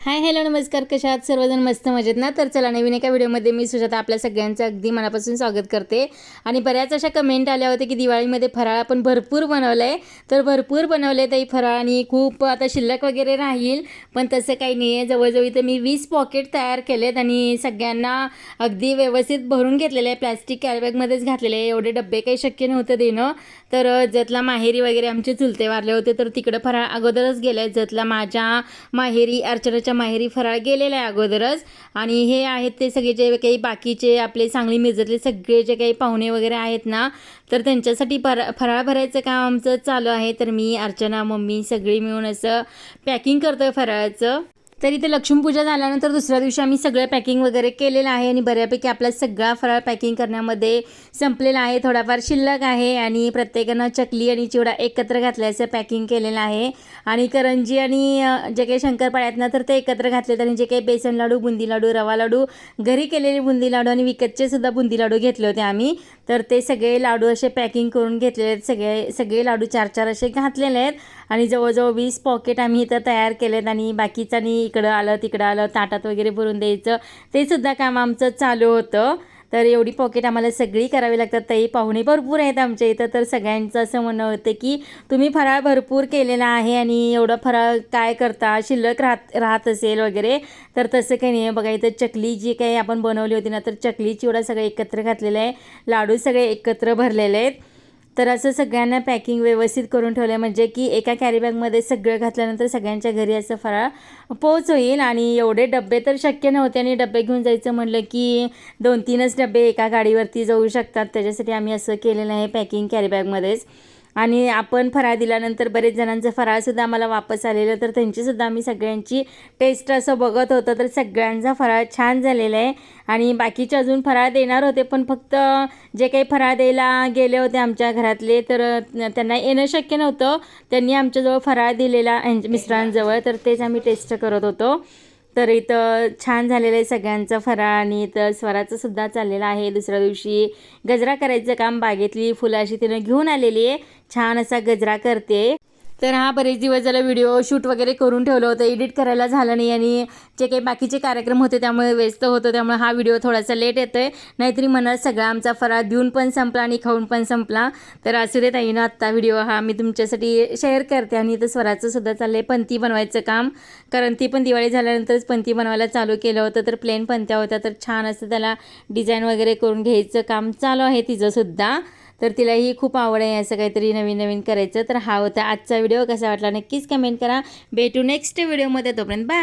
Hi hello नमस्कार, कशा आहात सर्वजण? मस्त मजेत ना? तर चला, नवीन एका व्हिडिओमध्ये मी सुजाता आपल्या सगळ्यांचं अगदी मनापासून स्वागत करते. आणि बऱ्याच अशा कमेंट आल्या होत्या की दिवाळीमध्ये फराळ आपण भरपूर बनवलं आहे. तर भरपूर बनवले ते फराळ आणि खूप आता शिल्लक वगैरे राहील, पण तसं काही नाही आहे. जवळजवळ इथं मी 20 पॉकेट तयार केलेत आणि सगळ्यांना अगदी व्यवस्थित भरून घेतलेले आहे. प्लॅस्टिक कॅरीबॅगमध्येच घातलेले आहे. एवढे डब्बे काही शक्य नव्हतं देणं. तर जतला माहेरी वगैरे आमचे चुलते वारले होते, तर तिकडं फराळ अगोदरच गेले. जतला माझ्या माहेरी, अर्चनाच्या माहेरी फराळ गेलेला आहे अगोदरच. आणि हे आहेत ते सगळे जे काही बाकीचे आपले सांगली मिरजेतले सगळे जे काही पाहुणे वगैरे आहेत ना, तर त्यांच्यासाठी फराळ भरायचं काम आमचं चालू आहे. तर मी, अर्चना, मम्मी सगळी मिळून असं पॅकिंग करतोय फराळाचं. तर इथे लक्ष्मीपूजा झाल्यानंतर दुसऱ्या दिवशी आम्ही सगळं पॅकिंग वगैरे केलेलं आहे आणि बऱ्यापैकी आपला सगळा फराळ पॅकिंग करण्यामध्ये संपलेला आहे. थोडाफार शिल्लक आहे आणि प्रत्येकानं चकली आणि चिवडा एकत्र घातल्याचं पॅकिंग केलेलं आहे. आणि करंजी आणि जे काही शंकरपाळे आहेत ना, तर ते एकत्र घातले. आणि जे काही बेसन लाडू, बुंदी लाडू, रवा लाडू, घरी केलेले बुंदी लाडू आणि विकतचे सुद्धा बुंदी लाडू घेतले होते आम्ही. तर ते सगळे लाडू असे पॅकिंग करून घेतलेले आहेत. सगळे लाडू 4-4 असे घातलेले आहेत. आणि जवळजवळ 20 पॉकेट आम्ही इथं तयार केलेत. आणि बाकीच्यांनी इकडं आलं तिकडं आलं ताटात वगैरे भरून द्यायचं, ते सुद्धा काम आमचं चालू होतं. तर एवढी पॉकेट आम्हाला सगळी करावी लागतात. ताई पाहुणे भरपूर आहेत आमच्या इथं. तर सगळ्यांचं असं म्हणणं होतं की तुम्ही फराळ भरपूर केलेला आहे आणि एवढं फराळ काय करता, शिल्लक राहत असेल वगैरे. तर तसं काही नाही आहे. बघा इथं चकली जी काही आपण बनवली होती ना, तर चकली चिवडा सगळं एकत्र घातलेलं आहे. लाडू सगळे एकत्र भरलेले आहेत. तर असं सगळ्यांना पॅकिंग व्यवस्थित करून ठेवलं आहे, म्हणजे की एका कॅरीबॅगमध्ये सगळं घातल्यानंतर सगळ्यांच्या घरी असं फराळ पोच होईल. आणि एवढे डबे तर शक्य नव्हते आणि डबे घेऊन जायचं म्हटलं की 2-3च डबे एका गाडीवरती जाऊ शकतात. त्याच्यासाठी आम्ही असं केलेलं आहे पॅकिंग कॅरीबॅगमध्येच. आणि आपण फराळ दिल्यानंतर बरेच जणांचं फराळसुद्धा आम्हाला वापस आलेलं, तर त्यांचीसुद्धा आम्ही सगळ्यांची टेस्ट असं बघत होतं. तर सगळ्यांचा फराळ छान झालेला आहे. आणि बाकीचे अजून फराळ देणार होते, पण फक्त जे काही फराळ द्यायला गेले होते आमच्या घरातले, तर त्यांना येणं शक्य नव्हतं. त्यांनी आमच्याजवळ फराळ दिलेला मिस्टरांजवळ, तर तेच आम्ही टेस्ट करत होतो. तर इथं छान झालेलं आहे सगळ्यांचं फराळ. आणि इथं स्वराचं सुद्धा चाललेलं आहे. दुसऱ्या दिवशी गजरा करायचं काम, बागेतली फुलं अशी तिनं घेऊन आलेली आहे. छान असा गजरा करते. तर हा बरेच दिवस झाला व्हिडिओ शूट वगैरे करून ठेवलं होतं, एडिट करायला झालं नाही. आणि जे काही बाकीचे कार्यक्रम होते त्यामुळे व्यस्त होतं, त्यामुळे हा व्हिडिओ थोडासा लेट येतो आहे. नाहीतरी मनात सगळा आमचा फराळ देऊन पण संपला आणि खाऊन पण संपला. तर असू दे ताईनं, आत्ता व्हिडिओ हा मी तुमच्यासाठी शेअर करते. आणि इथं स्वराचं सुद्धा चाललं आहे पंती बनवायचं काम, कारण ती पण दिवाळी झाल्यानंतरच पंती बनवायला चालू केलं होतं. तर प्लेन पंत्या होत्या, तर छान असं त्याला डिझाईन वगैरे करून घ्यायचं काम चालू आहे तिचंसुद्धा. तर तिलाही खूप आवड आहे असं काहीतरी नवीन नवीन करायचं. तर हा होता आजचा व्हिडिओ. कसा वाटला नक्कीच कमेंट करा. भेटू नेक्स्ट व्हिडिओमध्ये, तोपर्यंत बाय.